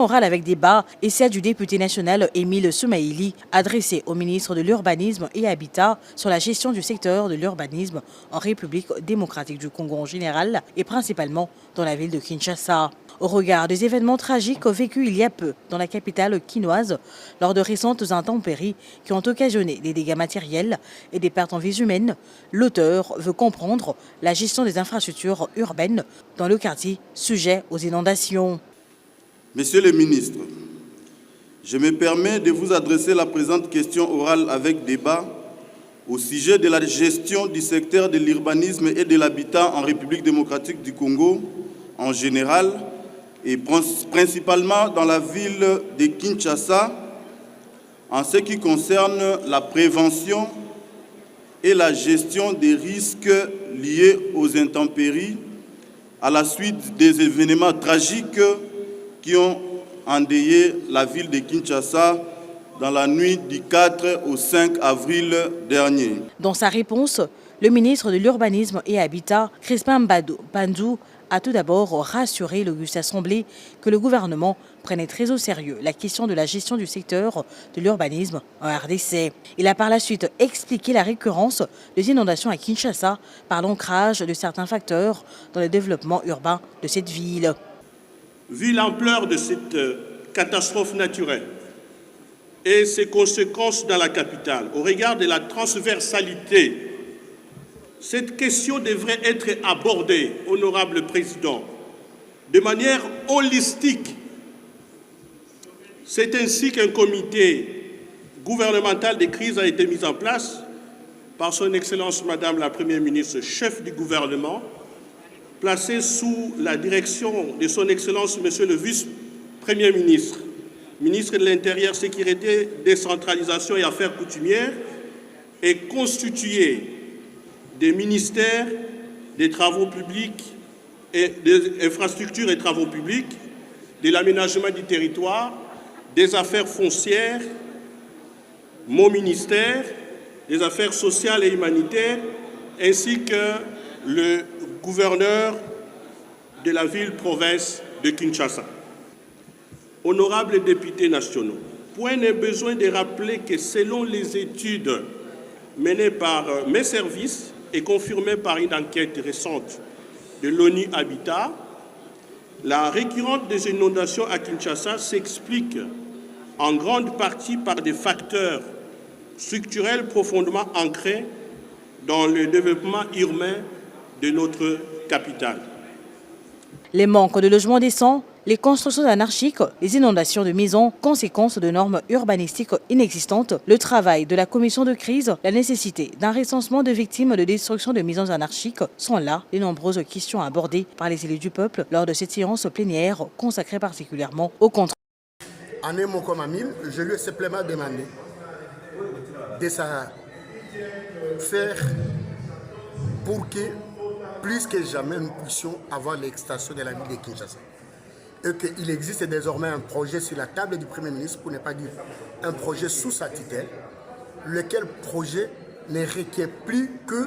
Oral avec débat et celle du député national Émile Soumaïli, adressé au ministre de l'Urbanisme et Habitat sur la gestion du secteur de l'urbanisme en République démocratique du Congo en général et principalement dans la ville de Kinshasa. Au regard des événements tragiques vécus il y a peu dans la capitale quinoise lors de récentes intempéries qui ont occasionné des dégâts matériels et des pertes en vies humaines, l'auteur veut comprendre la gestion des infrastructures urbaines dans le quartier sujet aux inondations. Monsieur le ministre, je me permets de vous adresser la présente question orale avec débat au sujet de la gestion du secteur de l'urbanisme et de l'habitat en République démocratique du Congo en général et principalement dans la ville de Kinshasa en ce qui concerne la prévention et la gestion des risques liés aux intempéries à la suite des événements tragiques qui ont endeuillé la ville de Kinshasa dans la nuit du 4 au 5 avril dernier. Dans sa réponse, le ministre de l'Urbanisme et Habitat, Crispin Bandou, a tout d'abord rassuré l'auguste Assemblée que le gouvernement prenait très au sérieux la question de la gestion du secteur de l'urbanisme en RDC. Il a par la suite expliqué la récurrence des inondations à Kinshasa par l'ancrage de certains facteurs dans le développement urbain de cette ville. Vu l'ampleur de cette catastrophe naturelle et ses conséquences dans la capitale, au regard de la transversalité, cette question devrait être abordée, honorable Président, de manière holistique. C'est ainsi qu'un comité gouvernemental de crise a été mis en place par son Excellence Madame la Première ministre, chef du gouvernement, placé sous la direction de son Excellence Monsieur le Vice-Premier ministre, ministre de l'Intérieur, Sécurité, Décentralisation et Affaires coutumières, et constitué des ministères des Travaux publics et des Infrastructures et Travaux publics, de l'Aménagement du territoire, des Affaires foncières, mon ministère, des Affaires sociales et humanitaires, ainsi que le gouverneur de la ville-province de Kinshasa. Honorables députés nationaux, point n'est besoin de rappeler que selon les études menées par mes services et confirmées par une enquête récente de l'ONU Habitat, la récurrence des inondations à Kinshasa s'explique en grande partie par des facteurs structurels profondément ancrés dans le développement urbain de notre capitale. Les manques de logements décents, les constructions anarchiques, les inondations de maisons, conséquences de normes urbanistiques inexistantes, le travail de la commission de crise, la nécessité d'un recensement de victimes de destruction de maisons anarchiques sont là les nombreuses questions abordées par les élus du peuple lors de cette séance plénière consacrée particulièrement au contrat. En un mot comme Amine, je lui ai simplement demandé de faire pour que plus que jamais nous puissions avoir l'extension de la ville de Kinshasa. Et qu'il existe désormais un projet sur la table du Premier ministre, pour ne pas dire un projet sous sa tutelle, lequel projet ne requiert plus que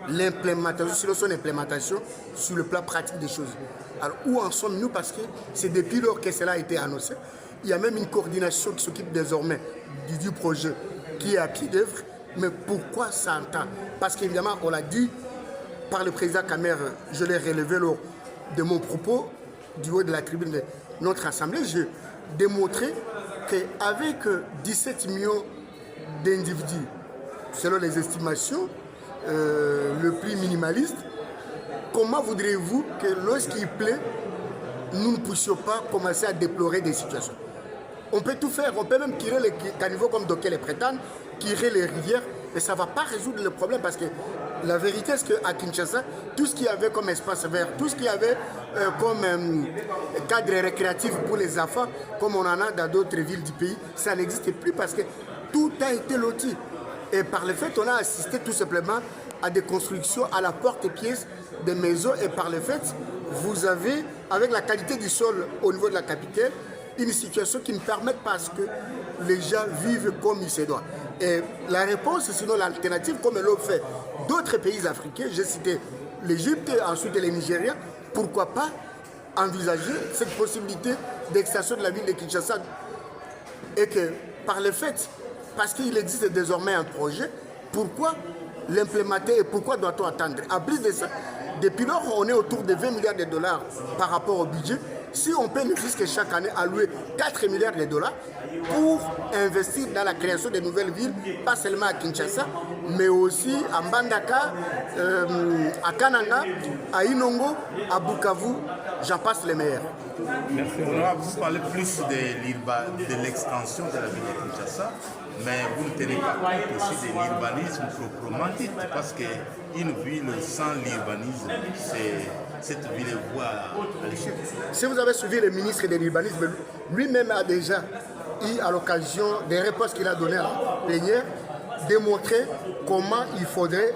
l'implémentation, sur son implémentation, sur le plan pratique des choses. Alors où en sommes-nous? Parce que c'est depuis lors que cela a été annoncé. Il y a même une coordination qui s'occupe désormais du projet qui est à pied d'œuvre. Mais pourquoi ça entend? Parce qu'évidemment, on l'a dit par le président Kamer, je l'ai relevé lors de mon propos du haut de la tribune de notre assemblée. J'ai démontré qu'avec 17 millions d'individus, selon les estimations le plus minimaliste, comment voudriez-vous que lorsqu'il pleut, nous ne puissions pas commencer à déplorer des situations? On peut tout faire, on peut même tirer les caniveaux comme d'aucuns les prétendent, tirer les rivières, mais ça ne va pas résoudre le problème parce que la vérité est qu'à Kinshasa, tout ce qu'il y avait comme espace vert, tout ce qu'il y avait comme cadre récréatif pour les enfants, comme on en a dans d'autres villes du pays, ça n'existe plus parce que tout a été loti. Et par le fait, on a assisté tout simplement à des constructions à la porte-pièce des maisons et par le fait, vous avez, avec la qualité du sol au niveau de la capitale, une situation qui ne permet pas que les gens vivent comme il se doit. Et la réponse, sinon l'alternative, comme l'ont fait d'autres pays africains, j'ai cité l'Égypte, ensuite le Nigeria, pourquoi pas envisager cette possibilité d'extension de la ville de Kinshasa et que par le fait, parce qu'il existe désormais un projet, pourquoi l'implémenter et pourquoi doit-on attendre? En plus de ça, depuis lors, on est autour de 20 milliards de dollars par rapport au budget. Si on peut ne plus que chaque année allouer 4 milliards de dollars pour investir dans la création de nouvelles villes, pas seulement à Kinshasa, mais aussi à Mbandaka, à Kananga, à Inongo, à Bukavu, j'en passe les meilleurs. Merci. Vous parlez plus de l'extension de la ville de Kinshasa, mais vous ne tenez pas compte aussi de l'urbanisme proprement dit, parce qu'une ville sans l'urbanisme, cette ville est voie à l'échec. Si vous avez suivi le ministre de l'urbanisme, lui-même a déjà eu à l'occasion des réponses qu'il a données à la plénière, démontrer comment il faudrait,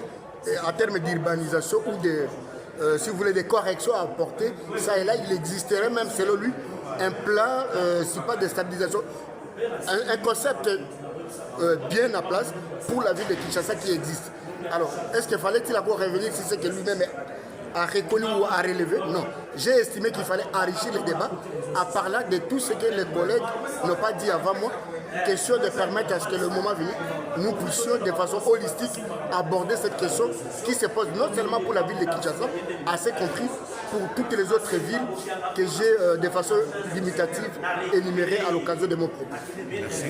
en termes d'urbanisation ou de, si vous voulez, des corrections à apporter, ça et là, il existerait même, selon lui, un plan, si pas de stabilisation, un concept bien à place pour la ville de Kinshasa qui existe. Alors, est-ce qu'il fallait-il encore revenir si c'est que lui-même a reconnu ou a relevé? Non. J'ai estimé qu'il fallait enrichir le débat en parlant de tout ce que les collègues n'ont pas dit avant moi. Question de permettre à ce que le moment venu, nous puissions de façon holistique aborder cette question qui se pose non seulement pour la ville de Kinshasa, assez compris pour toutes les autres villes que j'ai de façon limitative énumérées à l'occasion de mon propos. Merci.